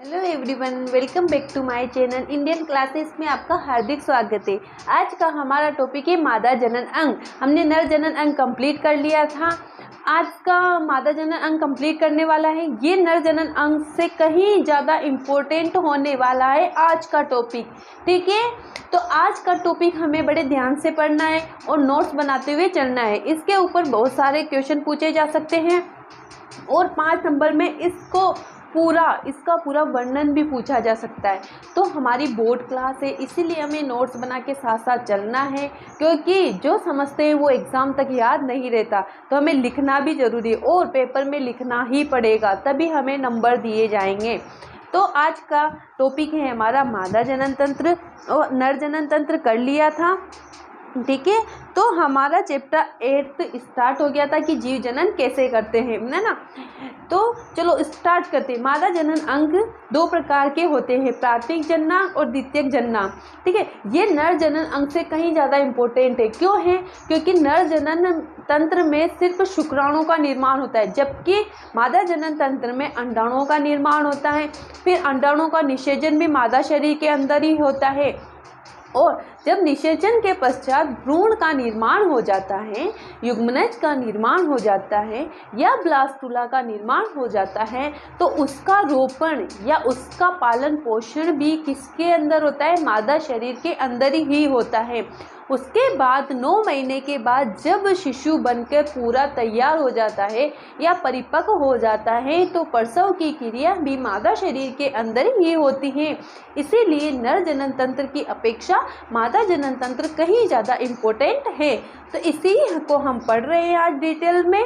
Hello everyone, welcome back to my channel Indian classes में आपका हार्दिक स्वागत है। आज का हमारा टॉपिक है मादा जनन अंग। हमने नर जनन अंग कंप्लीट कर लिया था। आज का मादा जनन अंग कंप्लीट करने वाला है। ये नर जनन अंग से कहीं ज़्यादा इम्पोर्टेंट होने वाला है आज का टॉपिक। ठीक है, तो आज का टॉपिक हमें बड़े ध्यान से पढ़ना है और नोट्स बनाते हुए चलना है। इसके ऊपर बहुत सारे क्वेश्चन पूछे जा सकते हैं और 5 नंबर में इसका पूरा वर्णन भी पूछा जा सकता है। तो हमारी बोर्ड क्लास है, इसीलिए हमें नोट्स बना के साथ साथ चलना है, क्योंकि जो समझते हैं वो एग्ज़ाम तक याद नहीं रहता। तो हमें लिखना भी ज़रूरी है और पेपर में लिखना ही पड़ेगा, तभी हमें नंबर दिए जाएंगे। तो आज का टॉपिक है हमारा मादा जनन तंत्र और नर जनन तंत्र कर लिया था। ठीक है, तो हमारा चैप्टर 8 स्टार्ट हो गया था कि जीव जनन कैसे करते हैं, है ना। तो चलो स्टार्ट करते हैं। मादा जनन अंग 2 प्रकार के होते हैं, प्राथमिक जननांग और द्वितीयक जननांग। ठीक है, ये नर जनन अंग से कहीं ज़्यादा इम्पोर्टेंट है। क्यों है? क्योंकि नर जनन तंत्र में सिर्फ शुक्राणुओं का निर्माण होता है, जबकि मादा जनन तंत्र में अंडाणुओं का निर्माण होता है। फिर अंडाणुओं का निषेचन भी मादा शरीर के अंदर ही होता है और जब निषेचन के पश्चात भ्रूण का निर्माण हो जाता है, युग्मनज का निर्माण हो जाता है या ब्लास्टुला का निर्माण हो जाता है, तो उसका रोपण या उसका पालन पोषण भी किसके अंदर होता है? मादा शरीर के अंदर ही होता है। उसके बाद 9 महीने के बाद जब शिशु बनकर पूरा तैयार हो जाता है या परिपक्व हो जाता है, तो प्रसव की क्रिया भी मादा शरीर के अंदर ही होती है। इसीलिए नर जनन तंत्र की अपेक्षा मादा जनन तंत्र कहीं ज़्यादा इम्पोर्टेंट है। तो इसी को हम पढ़ रहे हैं आज डिटेल में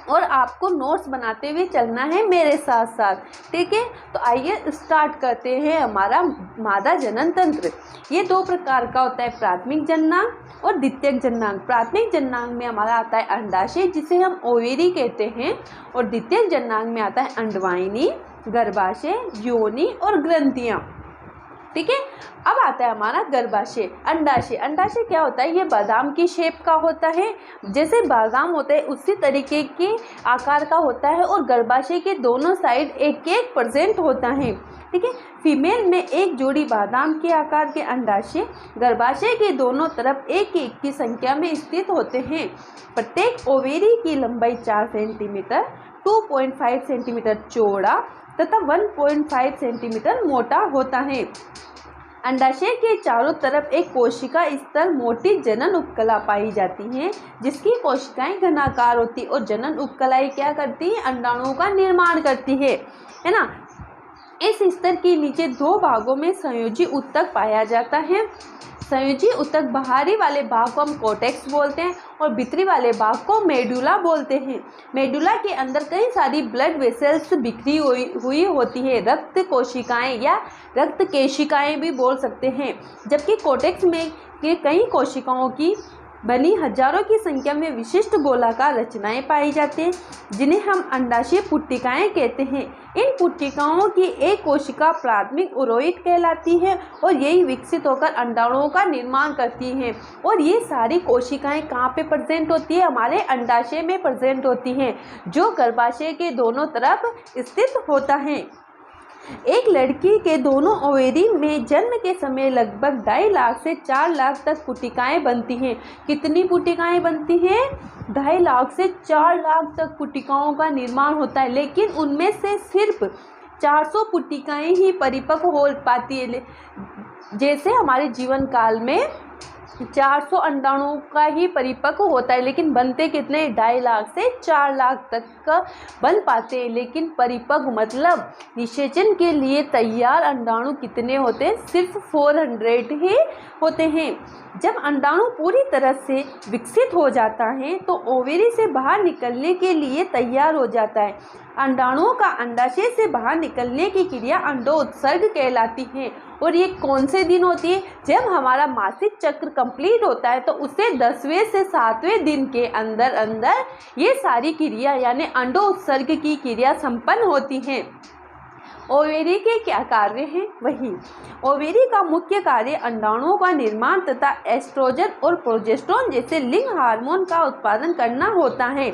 और आपको नोट्स बनाते हुए चलना है मेरे साथ साथ। ठीक है, तो आइए स्टार्ट करते हैं हमारा मादा जनन तंत्र। ये 2 प्रकार का होता है, प्राथमिक जननांग और द्वितीयक जननांग। प्राथमिक जननांग में हमारा आता है अंडाशय, जिसे हम ओवेरी कहते हैं, और द्वितीयक जननांग में आता है अंडवाहिनी, गर्भाशय, योनि और ग्रंथियाँ। ठीक है, अब आता है हमारा गर्भाशय। अंडाशय, अंडाशय क्या होता है? ये बादाम की शेप का होता है, जैसे बादाम होता है उसी तरीके के आकार का होता है और गर्भाशय के दोनों साइड 1-1 % होता है। ठीक है, फीमेल में एक जोड़ी बादाम के आकार के अंडाशय गर्भाशय के दोनों तरफ 1-1 की संख्या में स्थित होते हैं। प्रत्येक ओवेरी की लंबाई 4 सेंटीमीटर, 2.5 सेंटीमीटर चौड़ा तथा 1.5 सेंटीमीटर मोटा होता है। अंडाशय के चारों तरफ एक कोशिका स्तर मोटी जनन उपकला पाई जाती है, जिसकी कोशिकाएं घनाकार होती और जनन उपकलाएं क्या करती है? अंडाणुओं का निर्माण करती है ना। इस स्तर के नीचे 2 भागों में संयोजी ऊतक पाया जाता है। संयोजी ऊतक बाहरी वाले भाग को हम कोर्टेक्स बोलते हैं और भीतरी वाले भाग को मेडुला बोलते हैं। मेडुला के अंदर कई सारी ब्लड वेसल्स बिखरी हुई होती है, रक्त कोशिकाएं या रक्त केशिकाएं भी बोल सकते हैं, जबकि कोर्टेक्स में के कई कोशिकाओं की बनी हजारों की संख्या में विशिष्ट गोलाकार रचनाएं पाई जाती हैं, जिन्हें हम अंडाशय पुट्टिकाएं कहते हैं। इन पुट्टिकाओं की एक कोशिका प्राथमिक उरोइड कहलाती है और यही विकसित होकर अंडाणुओं का निर्माण करती हैं। और ये सारी कोशिकाएं कहाँ पे प्रेजेंट होती है? हमारे अंडाशय में प्रेजेंट होती हैं, जो गर्भाशय के दोनों तरफ स्थित होता है। एक लड़की के दोनों ओवेरी में जन्म के समय लगभग 2.5 लाख से 4 लाख तक पुट्टिकाएं बनती हैं। कितनी पुट्टिकाएं बनती हैं? 2.5 लाख से 4 लाख तक पुट्टिकाओं का निर्माण होता है, लेकिन उनमें से सिर्फ 400 पुट्टिकाएं ही परिपक्व हो पाती है। जैसे हमारे जीवन काल में 400 अंडाणुओं का ही परिपक्व होता है, लेकिन बनते कितने? 2.5 लाख से 4 लाख तक का बन पाते हैं। लेकिन परिपक्व मतलब निषेचन के लिए तैयार अंडाणु कितने होते हैं? सिर्फ 400 ही होते हैं। जब अंडाणु पूरी तरह से विकसित हो जाता है तो ओवेरी से बाहर निकलने के लिए तैयार हो जाता है। अंडाणुओं का अंडाशय से बाहर निकलने की क्रिया अंडोत्सर्ग कहलाती है। और ये कौन से दिन होती है? जब हमारा मासिक चक्र कंप्लीट होता है, तो उसे 10वें से 7वें दिन के अंदर अंदर ये सारी क्रिया यानी अंडोत्सर्ग की क्रिया संपन्न होती है। ओवेरी के क्या कार्य हैं? वही ओवेरी का मुख्य कार्य अंडाणुओं का निर्माण तथा एस्ट्रोजन और प्रोजेस्टेरोन जैसे लिंग हार्मोन का उत्पादन करना होता है।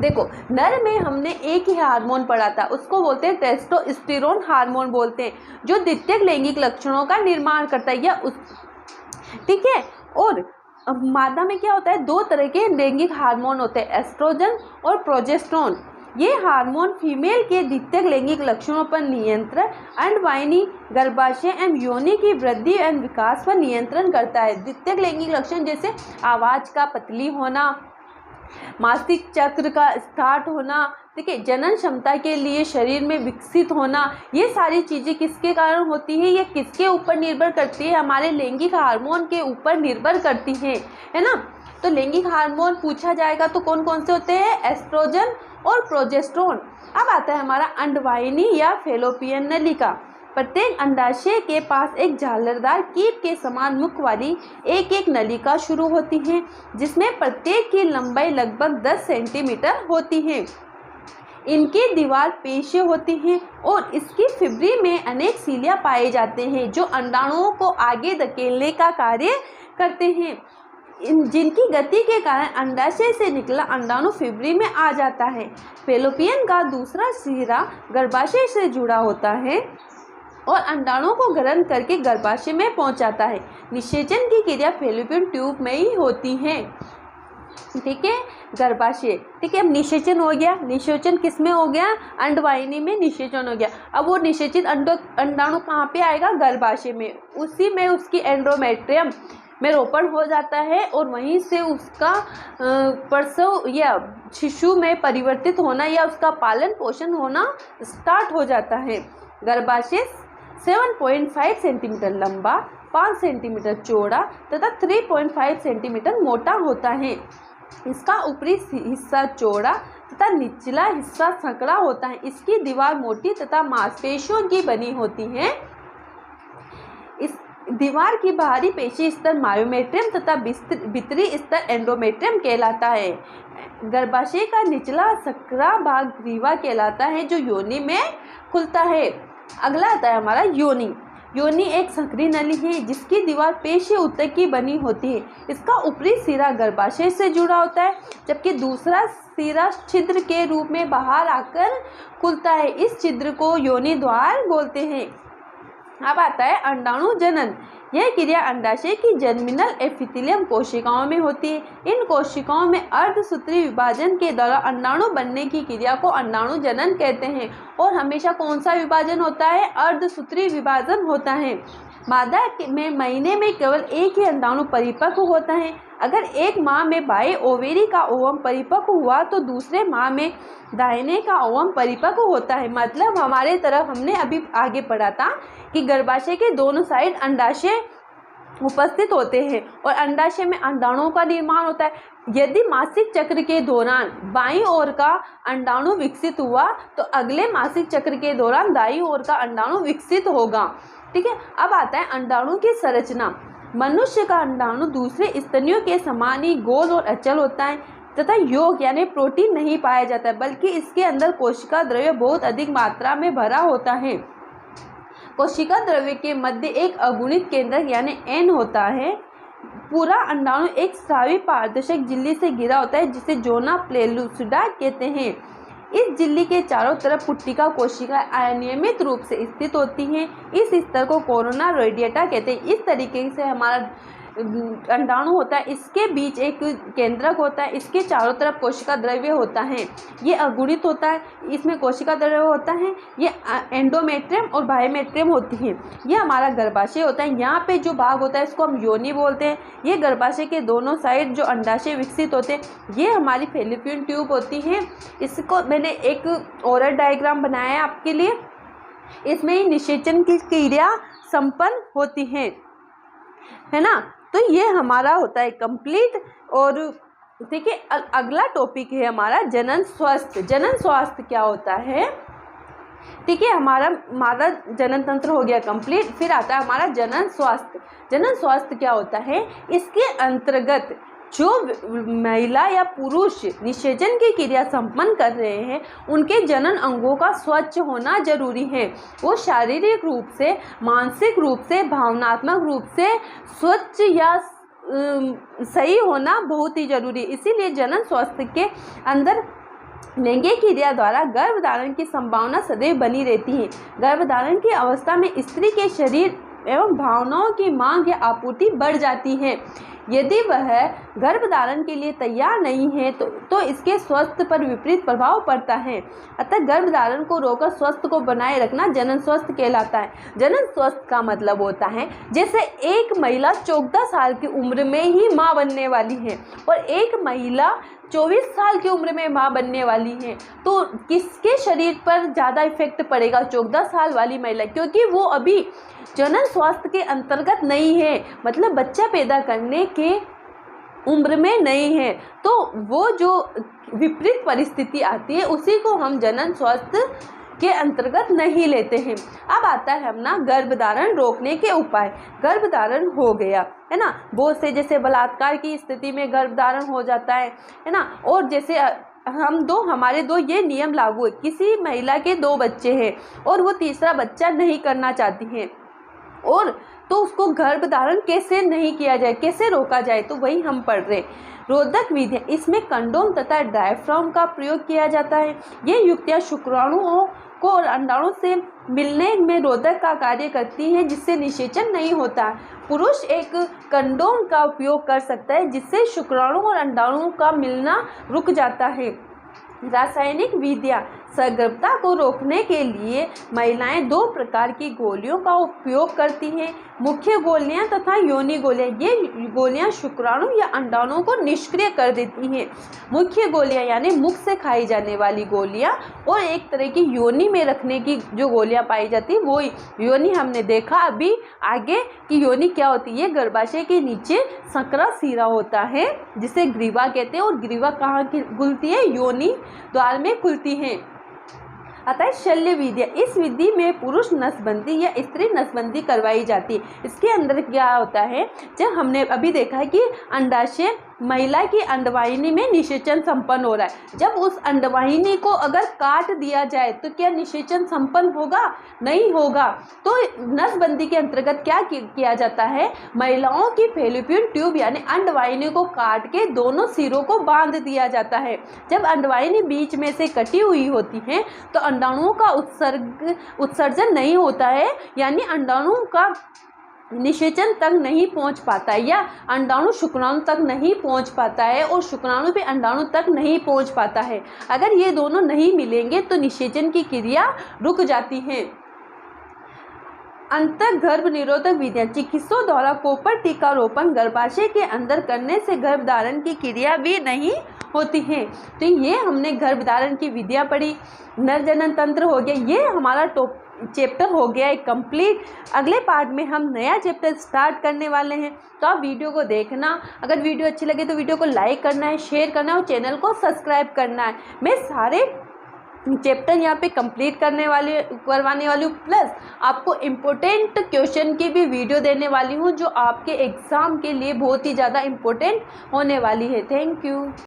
देखो, नर में हमने एक ही हार्मोन पढ़ा था, उसको बोलते हैं टेस्टोस्टेरोन हार्मोन बोलते हैं, जो द्वितीयक लैंगिक लक्षणों का निर्माण करता है, या उस, ठीक है। और मादा में क्या होता है, दो तरह के लैंगिक हार्मोन होते हैं, एस्ट्रोजन और प्रोजेस्टेरोन। ये हार्मोन फीमेल के द्वितीयक लैंगिक लक्षणों पर नियंत्रण, अंडवाहिनी, गर्भाशय एवं योनि की वृद्धि एवं विकास पर नियंत्रण करता है। द्वितीयक लैंगिक लक्षण जैसे आवाज का पतली होना, मासिक चक्र का स्टार्ट होना, ठीक है, जनन क्षमता के लिए शरीर में विकसित होना, ये सारी चीज़ें किसके कारण होती है, ये किसके ऊपर निर्भर करती है, हमारे लैंगिक हार्मोन के ऊपर निर्भर करती है ना। तो लैंगिक हार्मोन पूछा जाएगा तो कौन कौन से होते हैं, एस्ट्रोजन और प्रोजेस्टेरोन। अब आता है हमारा अंडवाहिनी या फेलोपियन नलिका। प्रत्येक अंडाशय के पास एक झालरदार कीप के समान मुख वाली एक एक नलिका शुरू होती है, जिसमें प्रत्येक की लंबाई लगभग 10 सेंटीमीटर होती है। इनकी दीवार पेशीय होती है और इसकी फिब्री में अनेक सीलिया पाए जाते हैं, जो अंडाणुओं को आगे धकेलने का कार्य करते हैं, जिनकी गति के कारण अंडाशय से निकला अंडाणु फिब्री में आ जाता है। फेलोपियन का दूसरा सिरा गर्भाशय से जुड़ा होता है और अंडाणुओं को ग्रहण करके गर्भाशय में पहुंचाता है। निषेचन की क्रिया फेलोपियन ट्यूब में ही होती है, ठीक है, गर्भाशय, ठीक है। अब निषेचन हो गया, निषेचन किस में हो गया, अंडवाहिनी में निषेचन हो गया। अब वो निषेचित अंडाणु कहाँ पे आएगा, गर्भाशय में, उसी में उसकी एंडोमेट्रियम में रोपण हो जाता है और वहीं से उसका प्रसव या शिशु में परिवर्तित होना या उसका पालन पोषण होना स्टार्ट हो जाता है। गर्भाशय 7.5 सेंटीमीटर लंबा, 5 सेंटीमीटर चौड़ा तथा 3.5 सेंटीमीटर मोटा होता है। इसका ऊपरी हिस्सा चौड़ा तथा निचला हिस्सा संकरा होता है। इसकी दीवार मोटी तथा मांसपेशियों की बनी होती है। इस दीवार की बाहरी पेशी स्तर मायोमेट्रियम तथा भीतरी स्तर एंडोमेट्रियम कहलाता है। गर्भाशय का निचला संकरा भाग ग्रीवा कहलाता है, जो योनि में खुलता है। अगला आता है हमारा योनि। योनि एक संकरी नली है जिसकी दीवार पेशीय ऊतक की बनी होती है। इसका ऊपरी सिरा गर्भाशय से जुड़ा होता है, जबकि दूसरा सिरा छिद्र के रूप में बाहर आकर खुलता है। इस छिद्र को योनि द्वार बोलते हैं। अब आता है अंडाणु जनन। यह क्रिया अंडाशय की जर्मिनल एपिथेलियम कोशिकाओं में होती है। इन कोशिकाओं में अर्धसूत्री विभाजन के द्वारा अंडाणु बनने की क्रिया को अंडाणु जनन कहते हैं। और हमेशा कौन सा विभाजन होता है, अर्धसूत्री विभाजन होता है। मादा में महीने में केवल एक ही अंडाणु परिपक्व होता है। अगर एक माह में बाएं ओवेरी का ओवम परिपक्व हुआ तो दूसरे माह में दाहिने का ओवम परिपक्व होता है। मतलब हमारे तरफ हमने अभी आगे पढ़ा था कि गर्भाशय के दोनों साइड अंडाशय उपस्थित होते हैं और अंडाशय में अंडाणुओं का निर्माण होता है। यदि मासिक चक्र के दौरान बाईं ओर का अंडाणु विकसित हुआ तो अगले मासिक चक्र के दौरान दाईं ओर का अंडाणु विकसित होगा, ठीक है। अब आता है अंडाणु की संरचना। मनुष्य का अंडाणु दूसरे स्तनियों के समान ही गोल और अचल होता है तथा योग यानी प्रोटीन नहीं पाया जाता है, बल्कि इसके अंदर कोशिका द्रव्य बहुत अधिक मात्रा में भरा होता है। कोशिका द्रव्य के मध्य एक अगुणित केंद्रक यानी एन होता है। पूरा अंडाणु एक स्रावी पारदर्शक झिल्ली से घिरा होता है जिसे जोना प्लेलुसिडा कहते हैं। इस झिल्ली के चारों तरफ पुट्टिका कोशिका अनियमित रूप से स्थित होती हैं। इस स्तर को कोरोना रेडिएटा कहते हैं। इस तरीके से हमारा अंडाणु होता है, इसके बीच एक केंद्रक होता है, इसके चारों तरफ कोशिका द्रव्य होता है। ये अगुणित होता है, इसमें कोशिका द्रव्य होता है। ये एंडोमेट्रियम और बायोमेट्रियम होती है। ये हमारा गर्भाशय होता है। यहाँ पे जो भाग होता है इसको हम योनि बोलते हैं। ये गर्भाशय के दोनों साइड जो अंडाशय विकसित होते हैं ये हमारी फेलोपियन ट्यूब होती है। इसको मैंने एक ओरल डायग्राम बनाया है आपके लिए। इसमें ही निषेचन की क्रिया संपन्न होती है ना। तो ये हमारा होता है कंप्लीट। और देखिए अगला टॉपिक है हमारा जनन स्वास्थ्य। जनन स्वास्थ्य क्या होता है, ठीक है। हमारा मादा जनन तंत्र हो गया कंप्लीट। फिर आता है हमारा जनन स्वास्थ्य। जनन स्वास्थ्य क्या होता है, इसके अंतर्गत जो महिला या पुरुष निषेचन की क्रिया संपन्न कर रहे हैं उनके जनन अंगों का स्वच्छ होना जरूरी है। वो शारीरिक रूप से, मानसिक रूप से, भावनात्मक रूप से स्वच्छ या सही होना बहुत ही जरूरी है। इसीलिए जनन स्वास्थ्य के अंदर लैंगिक क्रिया द्वारा गर्भधारण की संभावना सदैव बनी रहती है। गर्भधारण की अवस्था में स्त्री के शरीर एवं भावनाओं की मांग या आपूर्ति बढ़ जाती है। यदि वह गर्भधारण के लिए तैयार नहीं है तो इसके स्वास्थ्य पर विपरीत प्रभाव पड़ता है। अतः गर्भधारण को रोककर स्वास्थ्य को बनाए रखना जनन स्वास्थ्य कहलाता है। जनन स्वास्थ्य का मतलब होता है जैसे एक महिला 14 साल की उम्र में ही माँ बनने वाली है और एक महिला 24 साल की उम्र में माँ बनने वाली है, तो किसके शरीर पर ज़्यादा इफेक्ट पड़ेगा? 14 साल वाली महिला, क्योंकि वो अभी जनन स्वास्थ्य के अंतर्गत नहीं है, मतलब बच्चा पैदा करने के उम्र में नहीं है। तो वो जो विपरीत परिस्थिति आती है उसी को हम जनन स्वास्थ्य के अंतर्गत नहीं लेते हैं। अब आता है अपना गर्भधारण रोकने के उपाय। गर्भधारण हो गया है ना, बहुत से जैसे बलात्कार की स्थिति में गर्भधारण हो जाता है ना, और जैसे हमारे दो ये नियम लागू है, किसी महिला के 2 बच्चे हैं और वो तीसरा बच्चा नहीं करना चाहती हैं, और तो उसको गर्भधारण कैसे नहीं किया जाए, कैसे रोका जाए, तो वही हम पढ़ रहे। रोधक विधियाँ, इसमें कंडोम तथा डायफ्राम का प्रयोग किया जाता है। ये युक्तियाँ शुक्राणुओं को और अंडाणु से मिलने में रोधक का कार्य करती है, जिससे निषेचन नहीं होता। पुरुष एक कंडोम का उपयोग कर सकता है, जिससे शुक्राणु और अंडाणु का मिलना रुक जाता है। रासायनिक विधियाँ, सगर्भता को रोकने के लिए महिलाएं 2 प्रकार की गोलियों का उपयोग करती हैं, मुख्य गोलियां तथा योनि गोलियां। ये गोलियां शुक्राणु या अंडाणु को निष्क्रिय कर देती हैं। मुख्य गोलियां यानी मुख से खाई जाने वाली गोलियां, और एक तरह की योनि में रखने की जो गोलियां पाई जाती है वो योनि। हमने देखा अभी आगे कि योनि क्या होती है। गर्भाशय के नीचे संकरा सिरा होता है जिसे ग्रीवा कहते हैं, और ग्रीवा कहाँ खुलती है? योनि द्वार में खुलती है। अतः शल्य विधियाँ, इस विधि में पुरुष नसबंदी या स्त्री नसबंदी करवाई जाती है। इसके अंदर क्या होता है, जब हमने अभी देखा है कि अंडाशय महिला की अंडवाहिनी में निषेचन संपन्न हो रहा है, जब उस अंडवाहिनी को अगर काट दिया जाए तो क्या निषेचन संपन्न होगा? नहीं होगा। तो नसबंदी के अंतर्गत क्या किया जाता है, महिलाओं की फैलोपियन ट्यूब यानी अंडवाहिनी को काट के दोनों सिरों को बांध दिया जाता है। जब अंडवाहिनी बीच में से कटी हुई होती है तो अंडाणुओं का उत्सर्जन नहीं होता है, यानी अंडाणु का निषेचन तक नहीं पहुंच पाता है, या अंडाणु शुक्राणु तक नहीं पहुंच पाता है और शुक्राणु भी अंडाणु तक नहीं पहुंच पाता है। अगर ये दोनों नहीं मिलेंगे तो निषेचन की क्रिया रुक जाती है। अंतःगर्भ निरोधक विधियाँ, चिकित्सकों द्वारा कॉपर टीकारोपण गर्भाशय के अंदर करने से गर्भधारण की क्रिया भी नहीं होती है। तो ये हमने गर्भधारण की विधियाँ पढ़ी। नर जनन तंत्र हो गया, ये हमारा चैप्टर हो गया है कंप्लीट। अगले पार्ट में हम नया चैप्टर स्टार्ट करने वाले हैं, तो आप वीडियो को देखना। अगर वीडियो अच्छी लगे तो वीडियो को लाइक करना है, शेयर करना है और चैनल को सब्सक्राइब करना है। मैं सारे चैप्टर यहाँ पे कंप्लीट करवाने वाली हूँ, प्लस आपको इम्पोर्टेंट क्वेश्चन की भी वीडियो देने वाली हूँ जो आपके एग्ज़ाम के लिए बहुत ही ज़्यादा इम्पोर्टेंट होने वाली है। Thank you.